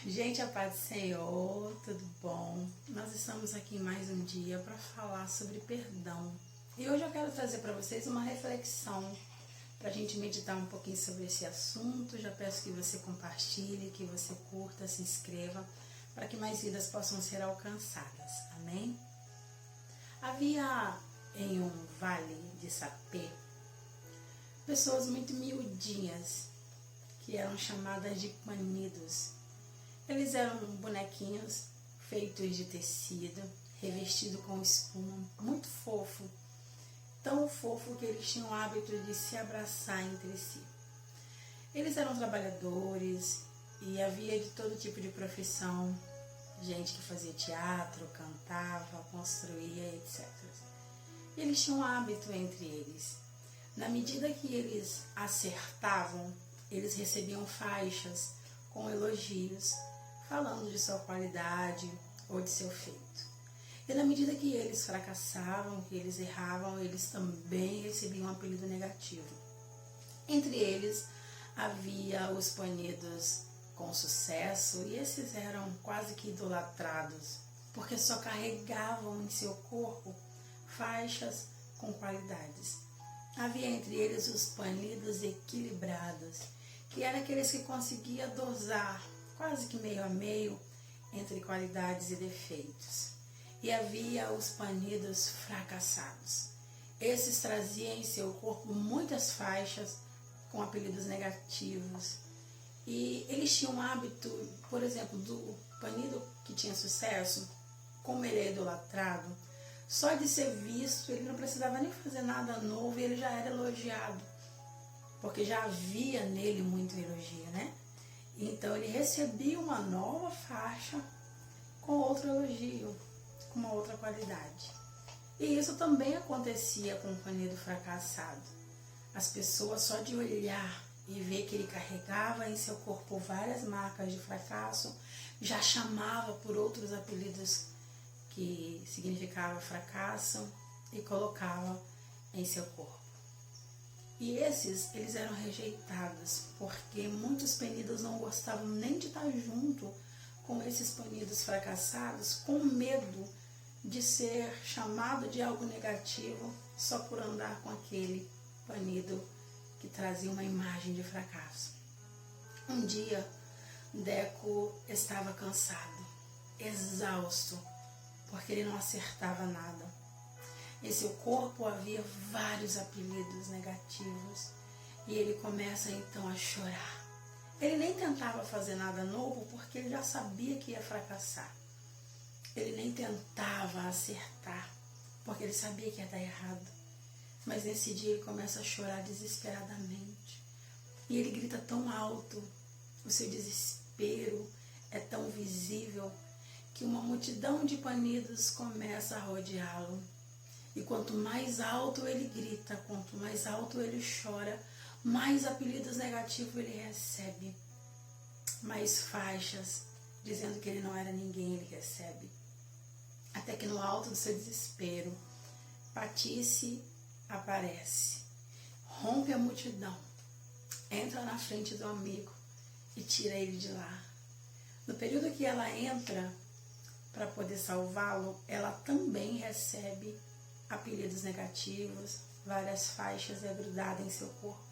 Gente, a paz do Senhor, tudo bom? Nós estamos aqui mais um dia para falar sobre perdão. E hoje eu quero trazer para vocês uma reflexão para a gente meditar um pouquinho sobre esse assunto. Já peço que você compartilhe, que você curta, se inscreva, para que mais vidas possam ser alcançadas. Amém? Havia em um vale de Sapé pessoas muito miudinhas que eram chamadas de panidos. Eles eram bonequinhos feitos de tecido, revestido com espuma, muito fofo, tão fofo que eles tinham o hábito de se abraçar entre si. Eles eram trabalhadores e havia de todo tipo de profissão, gente que fazia teatro, cantava, construía, etc. Eles tinham um hábito entre eles. Na medida que eles acertavam, eles recebiam faixas com elogios, falando de sua qualidade ou de seu feito. E na medida que eles fracassavam, que eles erravam, eles também recebiam um apelido negativo. Entre eles havia os panidos com sucesso, e esses eram quase que idolatrados, porque só carregavam em seu corpo faixas com qualidades. Havia entre eles os panidos equilibrados, que eram aqueles que conseguiam dosar quase que meio a meio entre qualidades e defeitos. E havia os panidos fracassados. Esses traziam em seu corpo muitas faixas com apelidos negativos. E eles tinham um hábito, por exemplo, do panido que tinha sucesso, como ele é idolatrado, só de ser visto, ele não precisava nem fazer nada novo e ele já era elogiado, porque já havia nele muito elogio, né? Então ele recebia uma nova faixa com outro elogio, com uma outra qualidade. E isso também acontecia com o panido fracassado. As pessoas só de olhar e ver que ele carregava em seu corpo várias marcas de fracasso, já chamava por outros apelidos que significava fracasso e colocava em seu corpo. E eles eram rejeitados, porque muitos panidos não gostavam nem de estar junto com esses panidos fracassados, com medo de ser chamado de algo negativo só por andar com aquele panido que trazia uma imagem de fracasso. Um dia, Deco estava cansado, exausto, porque ele não acertava nada. Em seu corpo havia vários apelidos negativos e ele começa então a chorar. Ele nem tentava fazer nada novo porque ele já sabia que ia fracassar. Ele nem tentava acertar porque ele sabia que ia dar errado. Mas nesse dia ele começa a chorar desesperadamente. E ele grita tão alto, o seu desespero é tão visível que uma multidão de panidos começa a rodeá-lo. E quanto mais alto ele grita, quanto mais alto ele chora, mais apelidos negativos ele recebe. Mais faixas dizendo que ele não era ninguém ele recebe. Até que no alto do seu desespero, Patice aparece, rompe a multidão, entra na frente do amigo e tira ele de lá. No período que ela entra para poder salvá-lo, ela também recebe apelidos negativos, várias faixas grudadas em seu corpo.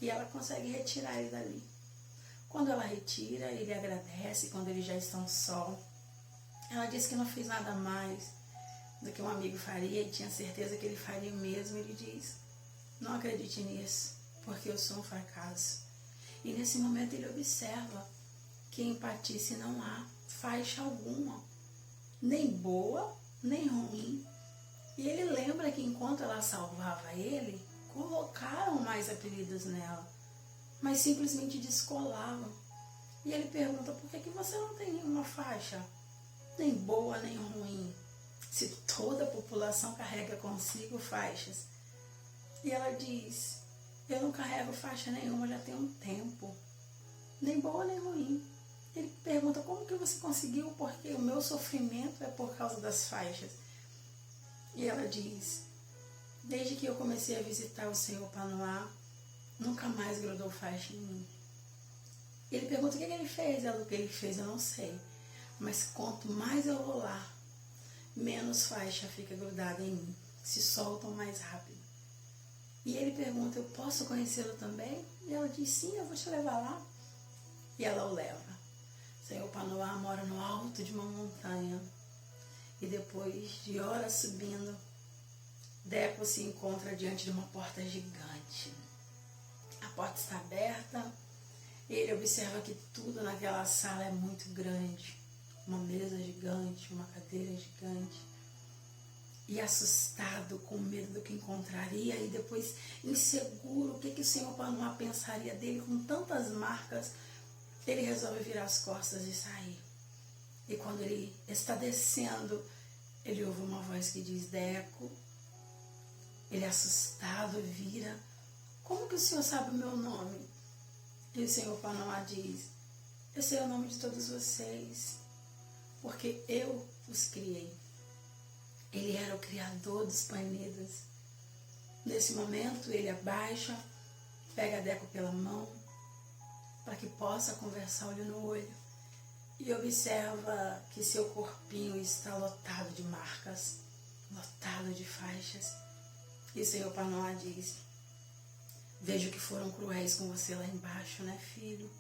E ela consegue retirar ele dali. Quando ela retira, ele agradece. Quando eles já estão só, ela diz que não fez nada mais do que um amigo faria e tinha certeza que ele faria o mesmo. Ele diz: não acredite nisso, porque eu sou um fracasso. E nesse momento ele observa que em Patice não há faixa alguma, nem boa, nem ruim. E ele lembra que enquanto ela salvava ele, colocaram mais apelidos nela, mas simplesmente descolavam. E ele pergunta: por que você não tem nenhuma faixa? Nem boa, nem ruim, se toda a população carrega consigo faixas. E ela diz: eu não carrego faixa nenhuma já tem um tempo, nem boa nem ruim. Ele pergunta: como que você conseguiu? Porque o meu sofrimento é por causa das faixas. E ela diz: desde que eu comecei a visitar o Senhor Panoá, nunca mais grudou faixa em mim. Ele pergunta o que ele fez. Ela, o que ele fez eu não sei. Mas quanto mais eu vou lá, menos faixa fica grudada em mim. Se soltam mais rápido. E ele pergunta, eu posso conhecê-lo também? E ela diz, sim, eu vou te levar lá. E ela o leva. Senhor Panoá mora no alto de uma montanha. E depois de horas subindo, Deco se encontra diante de uma porta gigante. A porta está aberta. Ele observa que tudo naquela sala é muito grande. Uma mesa gigante, uma cadeira gigante. E assustado, com medo do que encontraria, e depois inseguro, o que o Senhor Panoá pensaria dele com tantas marcas, ele resolve virar as costas e sair. E quando ele está descendo, ele ouve uma voz que diz, Deco. Ele assustado vira, como que o Senhor sabe o meu nome? E o Senhor Panoá diz, eu sei o nome de todos vocês, porque eu os criei. Ele era o criador dos Panidas. Nesse momento, ele abaixa, pega Deco pela mão, para que possa conversar olho no olho, e observa que seu corpinho está lotado de marcas, lotado de faixas. E o Senhor Panoá diz, vejo que foram cruéis com você lá embaixo, né, filho?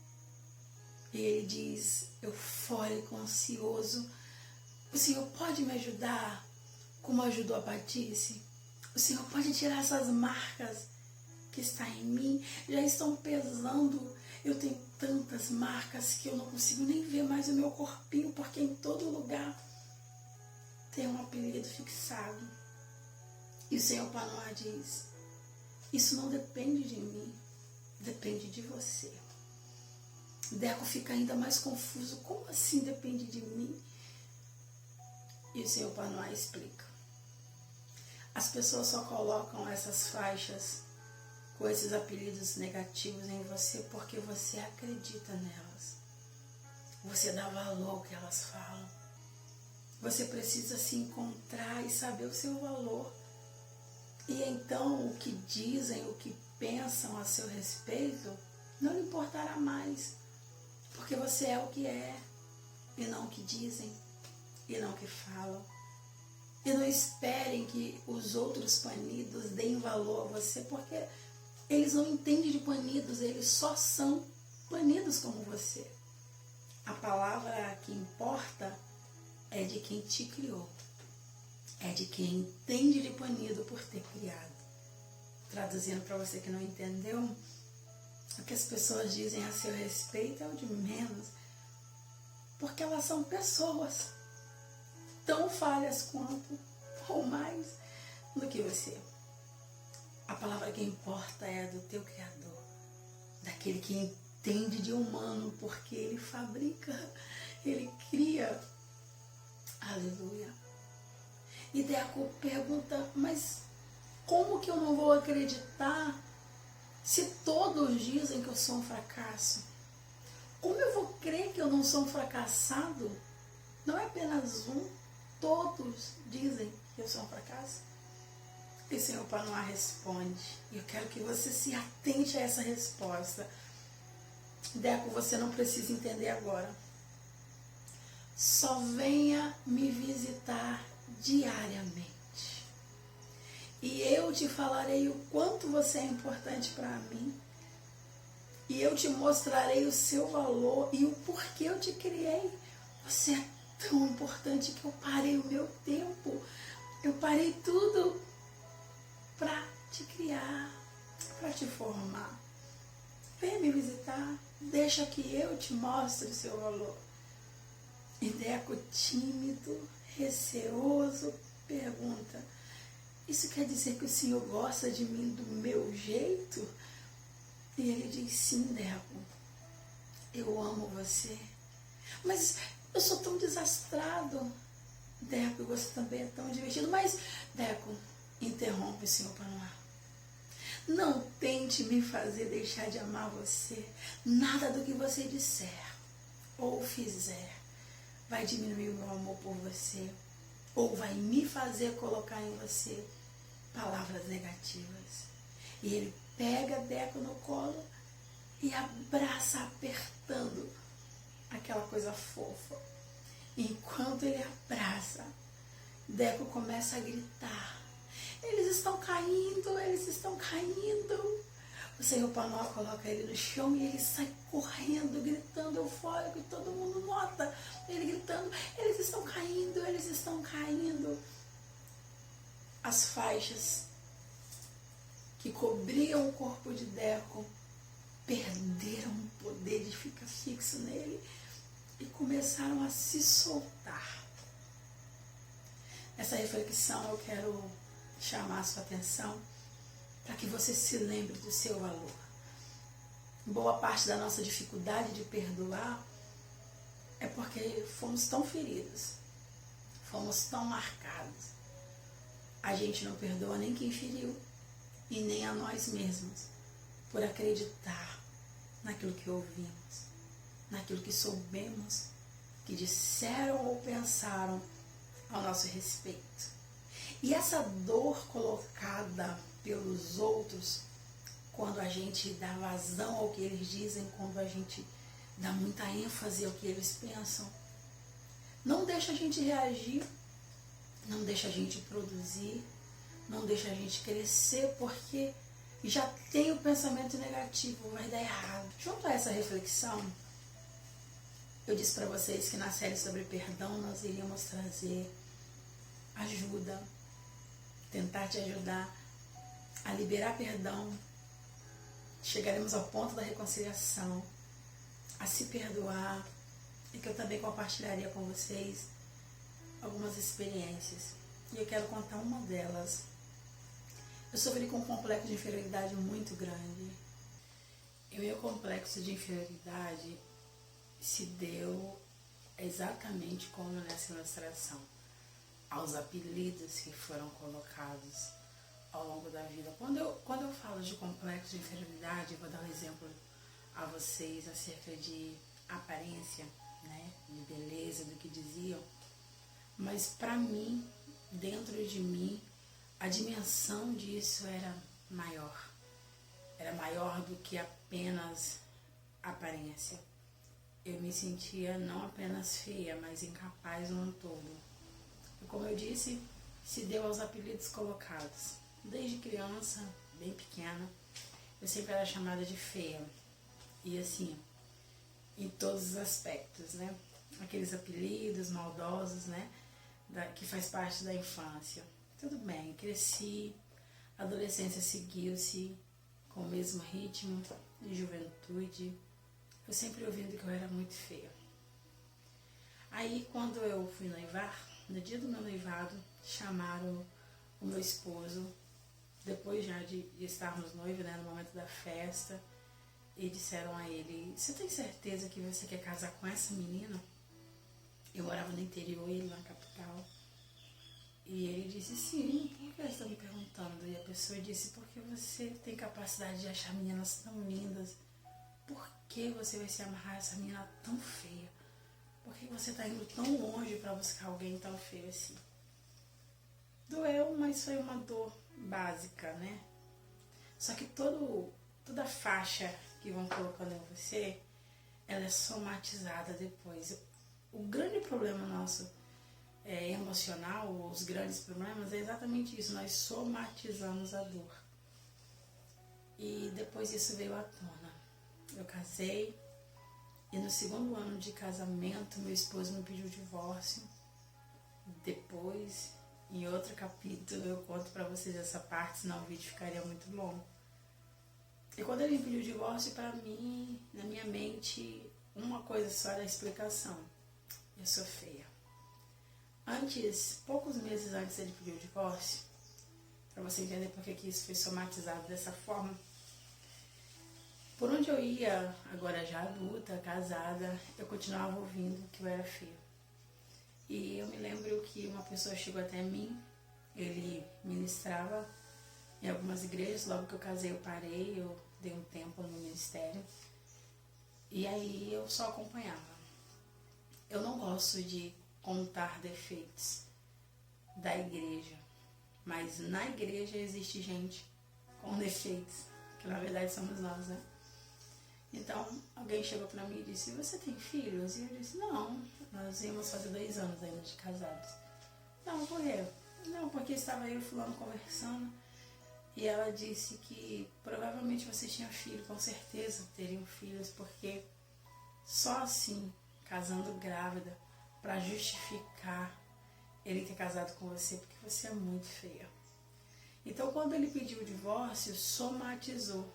E ele diz, eufórico, ansioso, o Senhor pode me ajudar? Como ajudou a Patice? O Senhor pode tirar essas marcas que estão em mim? Já estão pesando. Eu tenho tantas marcas que eu não consigo nem ver mais o meu corpinho, porque em todo lugar tem um apelido fixado. E o Senhor Panoá diz, isso não depende de mim, depende de você. Deco fica ainda mais confuso. Como assim depende de mim? E o Senhor Panoá explica. As pessoas só colocam essas faixas com esses apelidos negativos em você porque você acredita nelas. Você dá valor ao que elas falam. Você precisa se encontrar e saber o seu valor. E então o que dizem, o que pensam a seu respeito, não lhe importará mais. Porque você é o que é, e não o que dizem, e não o que falam. E não esperem que os outros panidos deem valor a você, porque eles não entendem de panidos, eles só são panidos como você. A palavra que importa é de quem te criou, é de quem entende de panido por ter criado. Traduzindo para você que não entendeu, o que as pessoas dizem a seu respeito é o de menos, porque elas são pessoas tão falhas quanto, ou mais, do que você. A palavra que importa é a do teu Criador, daquele que entende de humano, porque ele fabrica, ele cria. Aleluia. E Deco pergunta, mas como que eu não vou acreditar se todos dizem que eu sou um fracasso? Como eu vou crer que eu não sou um fracassado? Não é apenas um, todos dizem que eu sou um fracasso. E o Senhor Panoá responde, e eu quero que você se atente a essa resposta. Deco, você não precisa entender agora. Só venha me visitar diariamente. E eu te falarei o quanto você é importante para mim. E eu te mostrarei o seu valor e o porquê eu te criei. Você é tão importante que eu parei o meu tempo. Eu parei tudo para te criar, para te formar. Venha me visitar. Deixa que eu te mostre o seu valor. E Deco, tímido, receoso, pergunta, isso quer dizer que o Senhor gosta de mim do meu jeito? E ele diz, sim, Deco, eu amo você. Mas eu sou tão desastrado. Deco, você também é tão divertido. Mas, Deco, interrompe o Senhor Panoá. Não tente me fazer deixar de amar você. Nada do que você disser ou fizer vai diminuir o meu amor por você, ou vai me fazer colocar em você palavras negativas. E ele pega Deco no colo e abraça apertando aquela coisa fofa. E enquanto ele abraça, Deco começa a gritar: eles estão caindo, eles estão caindo. O Senhor Painó coloca ele no chão e ele sai correndo, gritando eufórico, e todo mundo nota ele gritando: eles estão caindo, eles estão caindo. As faixas que cobriam o corpo de Deco perderam o poder de ficar fixo nele e começaram a se soltar. Nessa reflexão eu quero chamar a sua atenção para que você se lembre do seu valor. Boa parte da nossa dificuldade de perdoar é porque fomos tão feridos, fomos tão marcados. A gente não perdoa nem quem feriu e nem a nós mesmos por acreditar naquilo que ouvimos, naquilo que soubemos, que disseram ou pensaram ao nosso respeito. E essa dor colocada pelos outros, quando a gente dá vazão ao que eles dizem, quando a gente dá muita ênfase ao que eles pensam, não deixa a gente reagir, não deixa a gente produzir, não deixa a gente crescer, porque já tem o pensamento negativo, vai dar errado. Junto a essa reflexão, eu disse para vocês que na série sobre perdão nós iríamos trazer ajuda, tentar te ajudar a liberar perdão, chegaremos ao ponto da reconciliação, a se perdoar, e que eu também compartilharia com vocês algumas experiências. E eu quero contar uma delas. Eu sofri com um complexo de inferioridade muito grande. E o meu complexo de inferioridade se deu exatamente como nessa ilustração, aos apelidos que foram colocados ao longo da vida. Quando eu falo de complexo de inferioridade, eu vou dar um exemplo a vocês acerca de aparência, né, de beleza, do que diziam. Mas para mim, dentro de mim, a dimensão disso era maior. Era maior do que apenas aparência. Eu me sentia não apenas feia, mas incapaz no todo. E como eu disse, se deu aos apelidos colocados. Desde criança, bem pequena, eu sempre era chamada de feia. E assim, em todos os aspectos, né? Aqueles apelidos maldosos, né? Que faz parte da infância. Tudo bem, cresci, a adolescência seguiu-se com o mesmo ritmo de juventude. Eu sempre ouvindo que eu era muito feia. Aí, quando eu fui noivar, no dia do meu noivado, chamaram o meu esposo, depois já de estarmos noivos, né, no momento da festa, e disseram a ele: você tem certeza que você quer casar com essa menina? Eu morava no interior, ele na capital. E ele disse: sim, por que eles estão me perguntando? E a pessoa disse: porque você tem capacidade de achar meninas tão lindas. Por que você vai se amarrar a essa menina tão feia? Por que você está indo tão longe para buscar alguém tão feio assim? Doeu, mas foi uma dor básica, né? Só que toda faixa que vão colocando em você, ela é somatizada depois. O grande problema nosso emocional, os grandes problemas, é exatamente isso. Nós somatizamos a dor. E depois isso veio à tona. Eu casei e no segundo ano de casamento meu esposo me pediu divórcio. Depois, em outro capítulo, eu conto pra vocês essa parte, senão o vídeo ficaria muito longo. E quando ele me pediu divórcio, pra mim, na minha mente, uma coisa só era a explicação: eu sou feia. Poucos meses antes dele pedir o divórcio, pra você entender por que isso foi somatizado dessa forma, por onde eu ia, agora já adulta, casada, eu continuava ouvindo que eu era feia. E eu me lembro que uma pessoa chegou até mim, ele ministrava em algumas igrejas. Logo que eu casei eu parei, eu dei um tempo no ministério. E aí eu só acompanhava. Eu não gosto de contar defeitos da igreja, mas na igreja existe gente com defeitos, que na verdade somos nós, né? Então, alguém chegou pra mim e disse, você tem filhos? E eu disse, não, nós íamos fazer 2 anos ainda de casados. Não, por quê? Não, porque estava eu e fulano conversando e ela disse que provavelmente vocês tinham filho, com certeza teriam filhos, porque só assim, casando grávida, pra justificar ele ter casado com você, porque você é muito feia. Então, quando ele pediu o divórcio, somatizou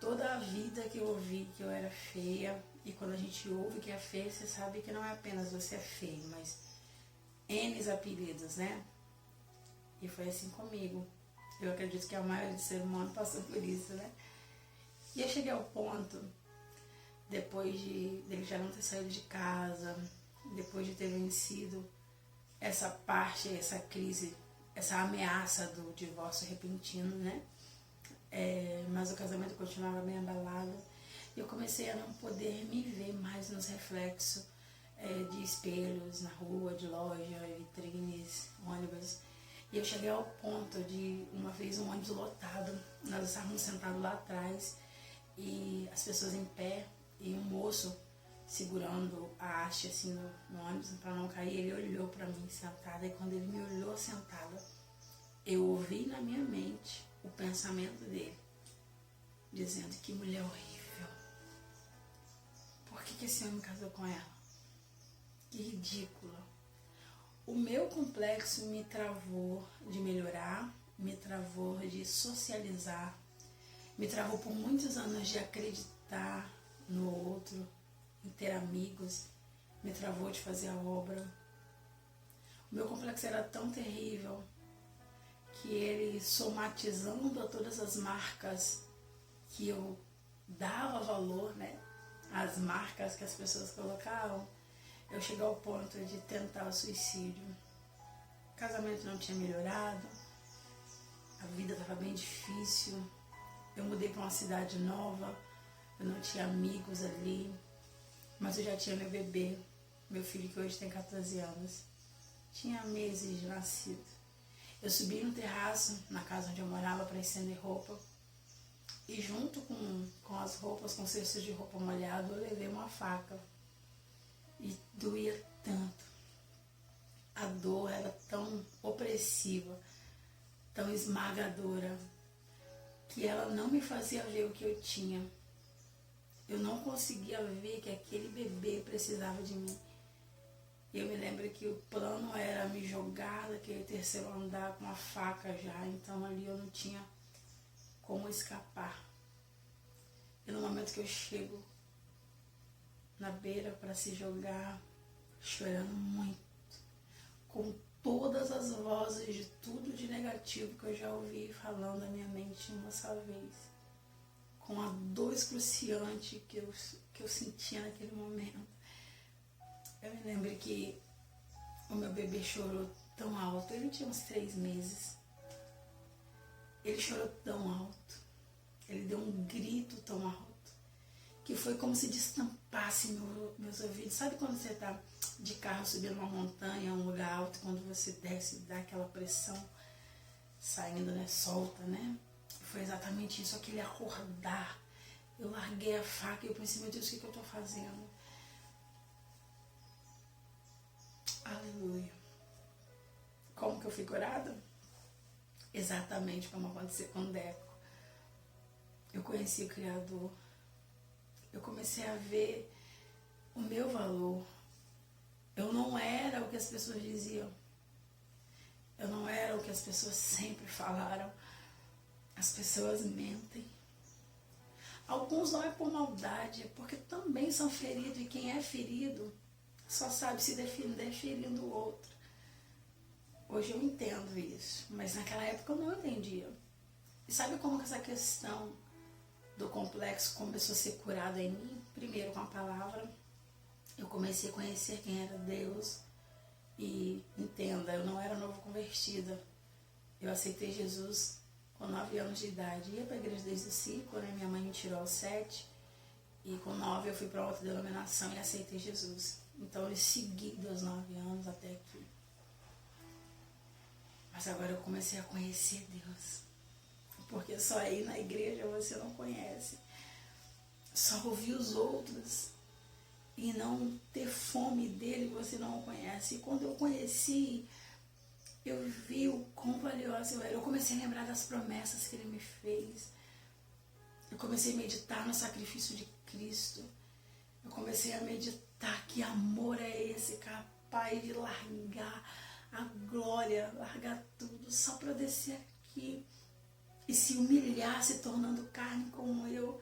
toda a vida que eu ouvi que eu era feia. E quando a gente ouve que é feia, você sabe que não é apenas você é feio, mas N apelidos, né? E foi assim comigo. Eu acredito que a maioria do ser humano passou por isso, né? E eu cheguei ao ponto, depois dele já não ter saído de casa, depois de ter vencido essa parte, essa crise, essa ameaça do divórcio repentino, né? Mas o casamento continuava bem abalado. Eu comecei a não poder me ver mais nos reflexos de espelhos na rua, de loja, vitrines, ônibus. E eu cheguei ao ponto de, uma vez, um ônibus lotado, nós estávamos sentados lá atrás e as pessoas em pé e um moço segurando a haste assim no ônibus para não cair. Ele olhou para mim sentada e quando ele me olhou sentada, eu ouvi na minha mente o pensamento dele, dizendo que mulher horrível. Por que esse homem casou com ela? Que ridícula. O meu complexo me travou de melhorar, me travou de socializar, me travou por muitos anos de acreditar no outro, em ter amigos, me travou de fazer a obra. O meu complexo era tão terrível que ele, somatizando a todas as marcas que eu dava valor, né? As marcas que as pessoas colocavam, eu cheguei ao ponto de tentar o suicídio. O casamento não tinha melhorado, a vida estava bem difícil, eu mudei para uma cidade nova, eu não tinha amigos ali, mas eu já tinha meu bebê, meu filho que hoje tem 14 anos, tinha meses de nascido. Eu subi no terraço, na casa onde eu morava, para estender roupa. E junto com as roupas, com cestos de roupa molhado, eu levei uma faca. E doía tanto. A dor era tão opressiva, tão esmagadora, que ela não me fazia ver o que eu tinha. Eu não conseguia ver que aquele bebê precisava de mim. Eu me lembro que o plano era me jogar daquele terceiro andar com a faca já, então ali eu não tinha como escapar. E no momento que eu chego na beira para se jogar, chorando muito, com todas as vozes de tudo de negativo que eu já ouvi falando na minha mente uma só vez, com a dor excruciante que eu sentia naquele momento. Eu me lembro que o meu bebê chorou tão alto, ele tinha uns 3 meses. Ele chorou tão alto, ele deu um grito tão alto, que foi como se destampasse meus ouvidos. Sabe quando você está de carro subindo uma montanha, um lugar alto, quando você desce, dá aquela pressão saindo, né, solta, né? Foi exatamente isso, aquele acordar. Eu larguei a faca e eu pensei, meu Deus, o que eu estou fazendo? Aleluia. Como que eu fui curada? Exatamente como aconteceu com Deco. Eu conheci o Criador. Eu comecei a ver o meu valor. Eu não era o que as pessoas diziam. Eu não era o que as pessoas sempre falaram. As pessoas mentem. Alguns não é por maldade, é porque também são feridos, e quem é ferido só sabe se defender ferindo o outro. Hoje eu entendo isso, mas naquela época eu não entendia. E sabe como que essa questão do complexo começou a ser curada em mim? Primeiro com a palavra, eu comecei a conhecer quem era Deus. E entenda, eu não era novo convertida. Eu aceitei Jesus com 9 anos de idade. Ia para a igreja desde os 5, né? Minha mãe me tirou aos 7. E com 9 eu fui para outra denominação e aceitei Jesus. Então eu segui dos 9 anos até aqui. Mas agora eu comecei a conhecer Deus. Porque só aí na igreja você não conhece. só ouvir os outros e não ter fome dele, você não o conhece. E quando eu conheci, eu vi o quão valiosa eu era. Eu comecei a lembrar das promessas que ele me fez. Eu comecei a meditar no sacrifício de Cristo. Eu comecei a meditar que amor é esse, capaz de largar a glória, largar tudo só para descer aqui e se humilhar, se tornando carne como eu.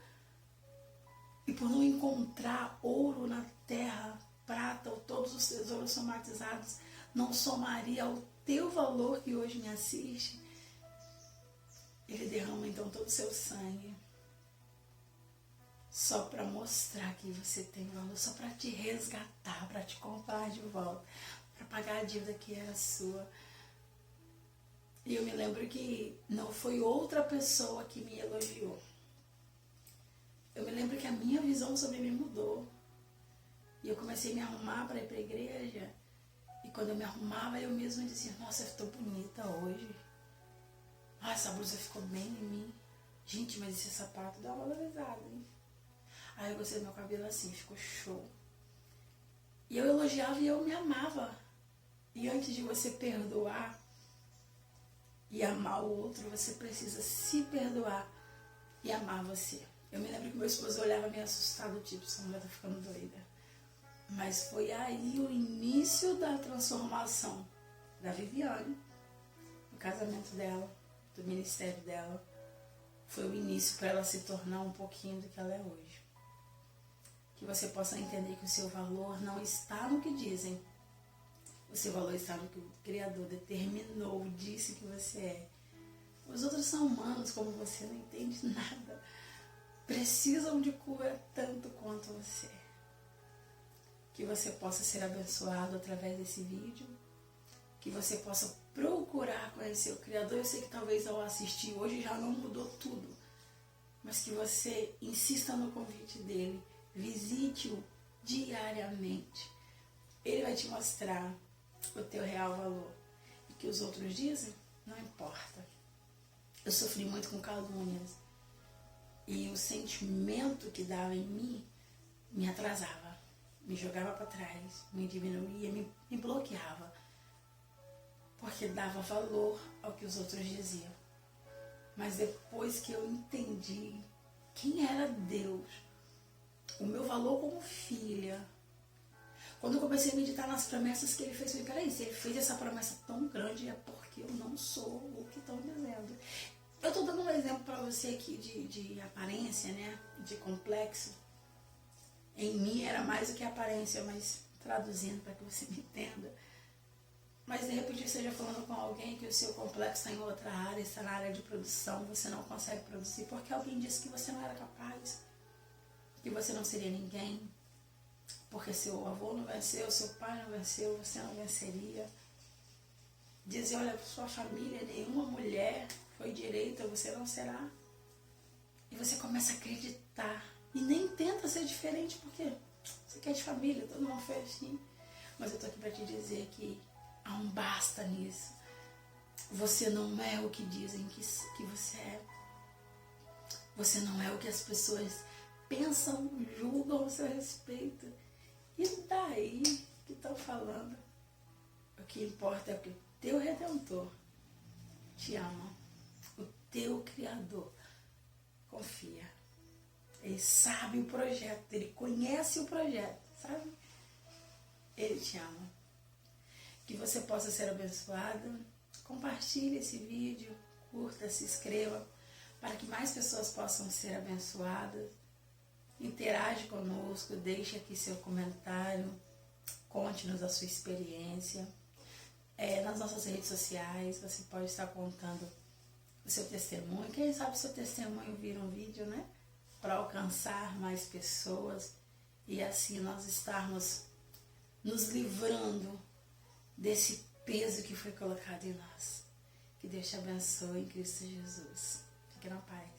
E por não encontrar ouro na terra, prata ou todos os tesouros somatizados, não somaria ao teu valor que hoje me assiste. Ele derrama então todo o seu sangue, só para mostrar que você tem valor, só para te resgatar, para te comprar de volta, para pagar a dívida que era sua. E eu me lembro que não foi outra pessoa que me elogiou. Eu me lembro que a minha visão sobre mim mudou. E eu comecei a me arrumar para ir para a igreja. E quando eu me arrumava, eu mesma dizia, nossa, eu estou bonita hoje. Ah, essa blusa ficou bem em mim. Gente, mas esse sapato dá uma valorizada, hein? Aí eu gostei do meu cabelo assim, ficou show. E eu elogiava e eu me amava. E antes de você perdoar e amar o outro, você precisa se perdoar e amar você. Eu me lembro que meu esposo olhava meio assustado, tipo, essa mulher tá ficando doida. Mas foi aí o início da transformação da Viviane, do casamento dela, do ministério dela. Foi o início para ela se tornar um pouquinho do que ela é hoje. Que você possa entender que o seu valor não está no que dizem. O seu valor está no que o Criador determinou, disse que você é. Os outros são humanos como você, não entende nada. Precisam de cura tanto quanto você. Que você possa ser abençoado através desse vídeo. Que você possa procurar conhecer o Criador. Eu sei que talvez ao assistir hoje já não mudou tudo. Mas que você insista no convite dele. Visite-o diariamente. Ele vai te mostrar o teu real valor. E que os outros dizem, não importa. Eu sofri muito com calúnias. E o sentimento que dava em mim me atrasava. Me jogava para trás, me diminuía, me bloqueava. Porque dava valor ao que os outros diziam. Mas depois que eu entendi quem era Deus, o meu valor como filha, quando eu comecei a meditar nas promessas que ele fez, eu falei, peraí, se ele fez essa promessa tão grande é porque eu não sou o que estão dizendo. Eu estou dando um exemplo para você aqui de aparência, né? De complexo. Em mim era mais do que aparência, mas traduzindo para que você me entenda. Mas de repente você esteja falando com alguém que o seu complexo está em outra área, está na área de produção, você não consegue produzir porque alguém disse que você não era capaz, que você não seria ninguém, porque seu avô não venceu, seu pai não venceu, você não venceria. Dizer, olha, sua família, nenhuma mulher foi direita, você não será. E você começa a acreditar. E nem tenta ser diferente, porque você quer de família, todo mundo foi assim. Mas eu tô aqui para te dizer que há um basta nisso. Você não é o que dizem que você é. Você não é o que as pessoas pensam, julgam a seu respeito. E daí que estão falando? O que importa é que o teu Redentor te ama. O teu Criador confia. Ele sabe o projeto, ele conhece o projeto, sabe? Ele te ama. Que você possa ser abençoado. Compartilhe esse vídeo, curta, se inscreva, para que mais pessoas possam ser abençoadas. Interage conosco, deixe aqui seu comentário, conte-nos a sua experiência. Nas nossas redes sociais, você pode estar contando o seu testemunho. Quem sabe o seu testemunho vira um vídeo, né? Para alcançar mais pessoas e assim nós estarmos nos livrando desse peso que foi colocado em nós. Que Deus te abençoe em Cristo Jesus. Fique na paz.